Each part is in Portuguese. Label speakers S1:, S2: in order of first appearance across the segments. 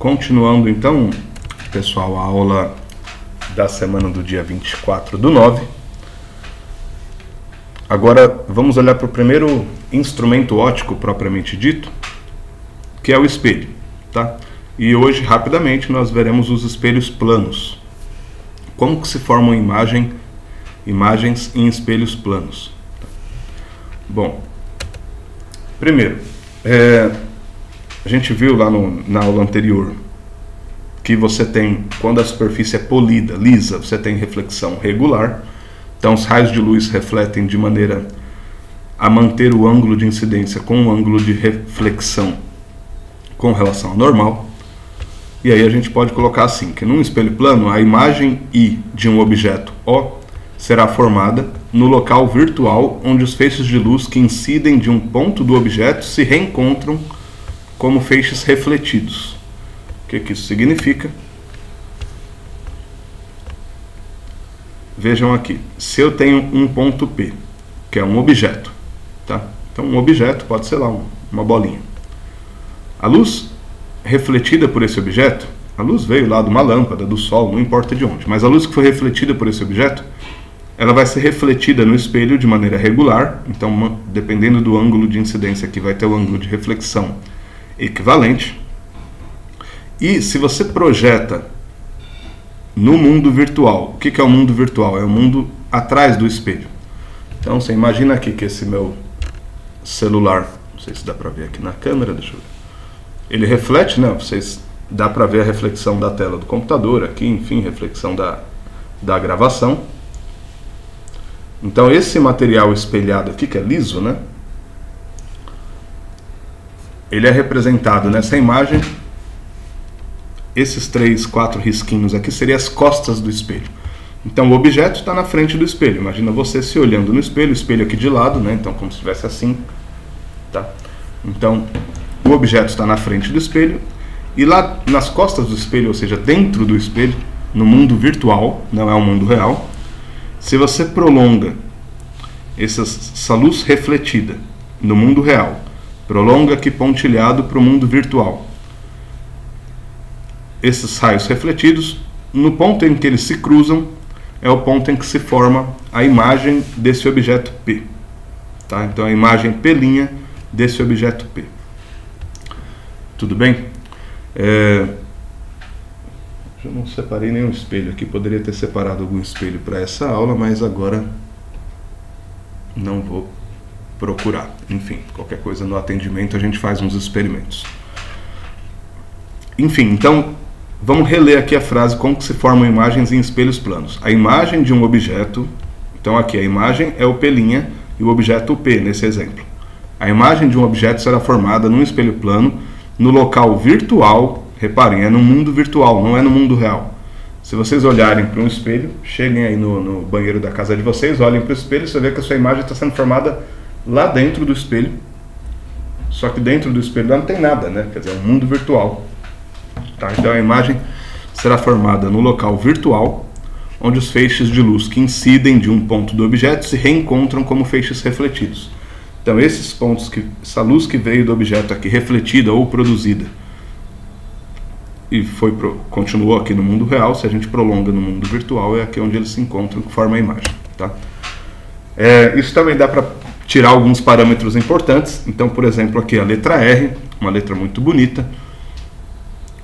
S1: Continuando então, pessoal, a aula da semana do dia 24/9. Agora vamos olhar para o primeiro instrumento óptico propriamente dito, que é o espelho, tá? E hoje, rapidamente, nós veremos os espelhos planos. Como que se formam imagens em espelhos planos? Bom, primeiro, a gente viu lá na aula anterior que você tem, quando a superfície é polida, lisa, você tem reflexão regular. Então os raios de luz refletem de maneira a manter o ângulo de incidência com o ângulo de reflexão com relação ao normal. E aí a gente pode colocar assim, que num espelho plano, a imagem I de um objeto O será formada no local virtual onde os feixes de luz que incidem de um ponto do objeto se reencontram como feixes refletidos. O que isso significa? Vejam aqui, se eu tenho um ponto P, que é um objeto, tá? Então um objeto pode ser lá uma bolinha. A luz refletida por esse objeto, a luz veio lá de uma lâmpada, do sol, não importa de onde, mas a luz que foi refletida por esse objeto, ela vai ser refletida no espelho de maneira regular. Então, dependendo do ângulo de incidência aqui, vai ter o ângulo de reflexão equivalente. E se você projeta no mundo virtual, o que é o mundo virtual? É o mundo atrás do espelho. Então você imagina aqui que esse meu celular, não sei se dá para ver aqui na câmera, deixa eu ver. Ele reflete, né? Dá para ver a reflexão da tela do computador aqui, enfim, reflexão da gravação. Então esse material espelhado aqui, que é liso, né? Ele é representado nessa imagem. Esses 3, 4 risquinhos aqui seriam as costas do espelho. Então o objeto está na frente do espelho. Imagina você se olhando no espelho, o espelho aqui de lado, né? Então como se estivesse assim, tá? Então o objeto está na frente do espelho e lá nas costas do espelho, ou seja, dentro do espelho, no mundo virtual, não é o mundo real, se você prolonga essa luz refletida no mundo real, prolonga aqui pontilhado para o mundo virtual, esses raios refletidos, no ponto em que eles se cruzam, é o ponto em que se forma a imagem desse objeto P. Tá? Então a imagem P' desse objeto P. Tudo bem? Eu não separei nenhum espelho aqui, poderia ter separado algum espelho para essa aula, mas agora não vou procurar. Enfim, qualquer coisa no atendimento a gente faz uns experimentos. Enfim, então vamos reler aqui a frase como que se formam imagens em espelhos planos. A imagem de um objeto, então aqui a imagem é o P' e o objeto o P nesse exemplo. A imagem de um objeto será formada num espelho plano no local virtual. Reparem, é no mundo virtual, não é no mundo real. Se vocês olharem para um espelho, cheguem aí no banheiro da casa de vocês, olhem para o espelho, você vê que a sua imagem está sendo formada lá dentro do espelho. Só que dentro do espelho não tem nada, né? Quer dizer, é um mundo virtual. Tá? Então a imagem será formada no local virtual, onde os feixes de luz que incidem de um ponto do objeto se reencontram como feixes refletidos. Então esses pontos, essa luz que veio do objeto aqui, refletida ou produzida, e continuou aqui no mundo real, se a gente prolonga no mundo virtual, é aqui onde eles se encontram, que forma a imagem. Tá? Isso também dá para tirar alguns parâmetros importantes. Então, por exemplo, aqui a letra R, uma letra muito bonita.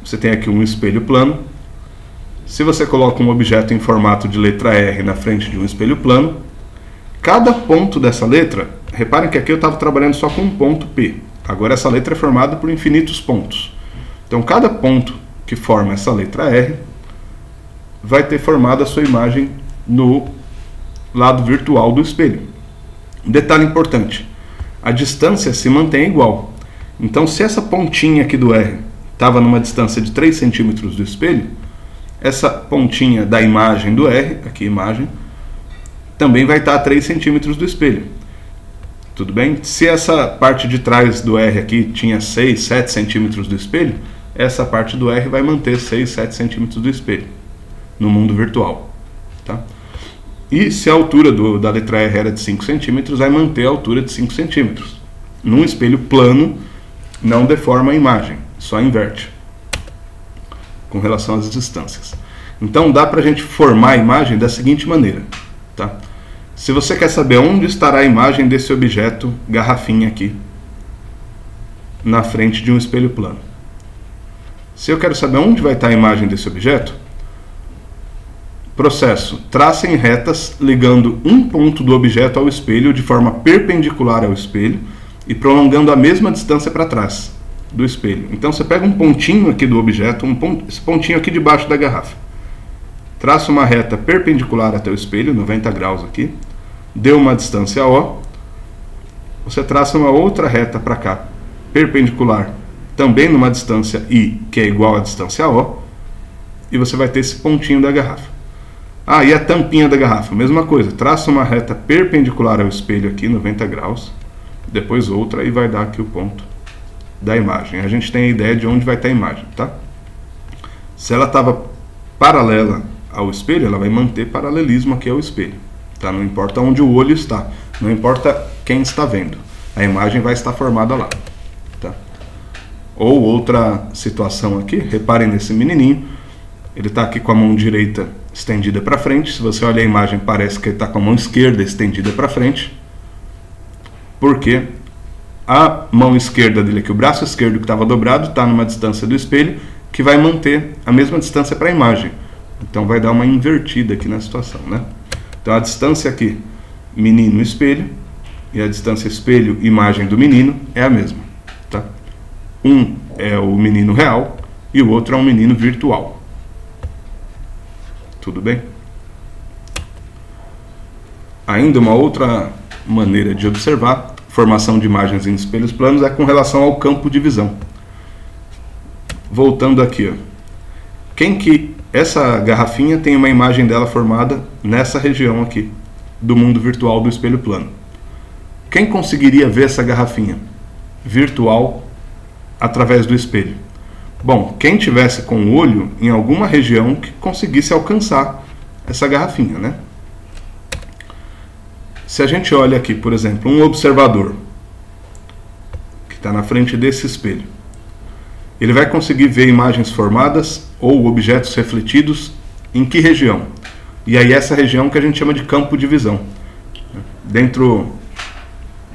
S1: Você tem aqui um espelho plano. Se você coloca um objeto em formato de letra R na frente de um espelho plano, cada ponto dessa letra, reparem que aqui eu estava trabalhando só com um ponto P. Agora essa letra é formada por infinitos pontos. Então cada ponto que forma essa letra R vai ter formado a sua imagem no lado virtual do espelho. Um detalhe importante, a distância se mantém igual. Então se essa pontinha aqui do R estava numa distância de 3 centímetros do espelho, essa pontinha da imagem do R, aqui imagem, também vai estar a 3 centímetros do espelho. Tudo bem? Se essa parte de trás do R aqui tinha 6, 7 centímetros do espelho, essa parte do R vai manter 6, 7 centímetros do espelho, no mundo virtual. Tá? E se a altura da letra R era de 5 centímetros, vai manter a altura de 5 centímetros. Num espelho plano, não deforma a imagem, só inverte. com relação às distâncias. Então dá para a gente formar a imagem da seguinte maneira, tá? Se você quer saber onde estará a imagem desse objeto garrafinha aqui, na frente de um espelho plano. Se eu quero saber onde vai estar a imagem desse objeto, processo, tracem retas ligando um ponto do objeto ao espelho de forma perpendicular ao espelho e prolongando a mesma distância para trás do espelho. Então você pega um pontinho aqui do objeto, esse pontinho aqui debaixo da garrafa. Traça uma reta perpendicular até o espelho, 90 graus aqui, deu uma distância O, você traça uma outra reta para cá, perpendicular, também numa distância I, que é igual à distância O, e você vai ter esse pontinho da garrafa. Ah, e a tampinha da garrafa, mesma coisa, traça uma reta perpendicular ao espelho aqui, 90 graus, depois outra, e vai dar aqui o ponto da imagem. A gente tem a ideia de onde vai estar a imagem, tá? Se ela estava paralela ao espelho, ela vai manter paralelismo aqui ao espelho, tá? Não importa onde o olho está, não importa quem está vendo, a imagem vai estar formada lá, tá? Ou outra situação aqui, reparem nesse menininho, ele está aqui com a mão direita estendida para frente. Se você olha a imagem, parece que ele está com a mão esquerda estendida para frente, porque a mão esquerda dele aqui, o braço esquerdo que estava dobrado, está numa distância do espelho que vai manter a mesma distância para a imagem. Então vai dar uma invertida aqui na situação, né? Então a distância aqui, menino-espelho, e a distância espelho-imagem do menino é a mesma, tá? Um é o menino real e o outro é um menino virtual. Tudo bem? Ainda uma outra maneira de observar formação de imagens em espelhos planos é com relação ao campo de visão. Voltando aqui, ó. Essa garrafinha tem uma imagem dela formada nessa região aqui, do mundo virtual do espelho plano. Quem conseguiria ver essa garrafinha virtual através do espelho? Bom, quem tivesse com o olho em alguma região que conseguisse alcançar essa garrafinha, né? Se a gente olha aqui, por exemplo, um observador que está na frente desse espelho, ele vai conseguir ver imagens formadas ou objetos refletidos em que região? E aí essa região que a gente chama de campo de visão. Dentro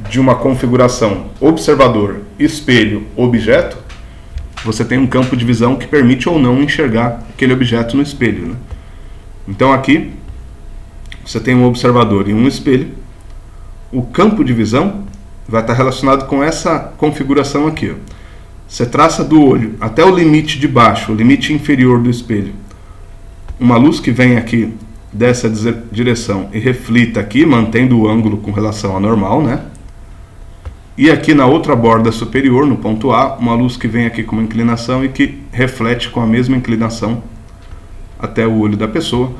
S1: de uma configuração observador, espelho, objeto, você tem um campo de visão que permite ou não enxergar aquele objeto no espelho, né? Então aqui você tem um observador e um espelho. O campo de visão vai estar relacionado com essa configuração aqui, ó. Você traça do olho até o limite de baixo, o limite inferior do espelho, uma luz que vem aqui dessa direção e reflita aqui, mantendo o ângulo com relação ao normal, né? E aqui na outra borda superior, no ponto A, uma luz que vem aqui com uma inclinação e que reflete com a mesma inclinação até o olho da pessoa.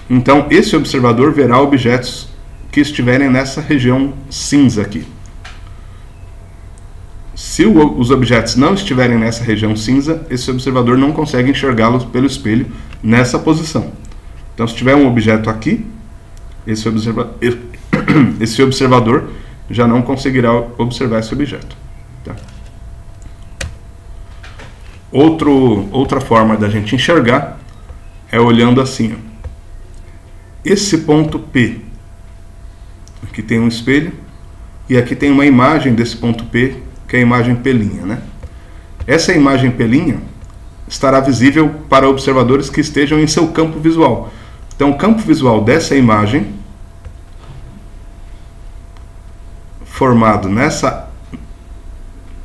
S1: Então esse observador verá objetos que estiverem nessa região cinza aqui. Se os objetos não estiverem nessa região cinza, esse observador não consegue enxergá-los pelo espelho nessa posição. Então se tiver um objeto aqui, esse observador já não conseguirá observar esse objeto, tá? Outra forma da gente enxergar é olhando assim, ó. Esse ponto P, aqui tem um espelho e aqui tem uma imagem desse ponto P, que é a imagem pelinha, né? Essa imagem pelinha estará visível para observadores que estejam em seu campo visual. Então o campo visual dessa imagem, formado nessa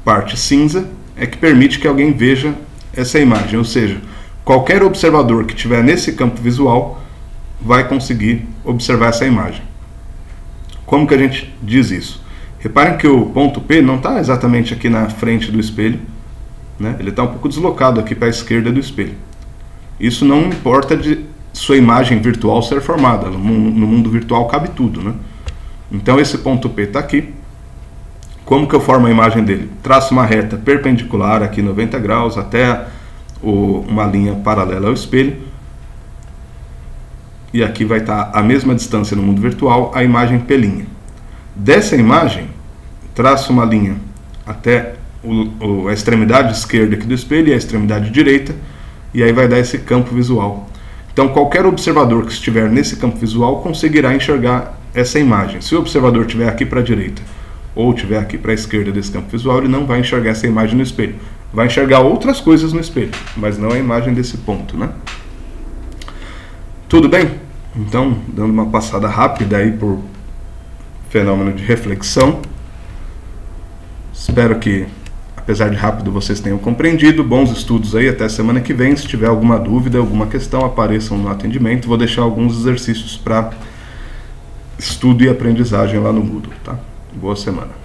S1: parte cinza, é que permite que alguém veja essa imagem, ou seja, qualquer observador que estiver nesse campo visual vai conseguir observar essa imagem. Como que a gente diz isso? Reparem que o ponto P não está exatamente aqui na frente do espelho, né? Ele está um pouco deslocado aqui para a esquerda do espelho. Isso não importa de sua imagem virtual ser formada, no mundo virtual cabe tudo, né? Então esse ponto P está aqui. Como que eu formo a imagem dele? Traço uma reta perpendicular aqui 90 graus até uma linha paralela ao espelho. E aqui vai estar a mesma distância no mundo virtual, a imagem pelinha. Dessa imagem, traço uma linha até a extremidade esquerda aqui do espelho e a extremidade direita, e aí vai dar esse campo visual. Então qualquer observador que estiver nesse campo visual conseguirá enxergar essa imagem. Se o observador estiver aqui para a direita ou estiver aqui para a esquerda desse campo visual, ele não vai enxergar essa imagem no espelho. Vai enxergar outras coisas no espelho, mas não a imagem desse ponto, né? Tudo bem? Então, dando uma passada rápida aí por fenômeno de reflexão. Espero que, apesar de rápido, vocês tenham compreendido. Bons estudos aí, até semana que vem. Se tiver alguma dúvida, alguma questão, apareçam no atendimento. Vou deixar alguns exercícios para estudo e aprendizagem lá no Moodle, tá? Boa semana.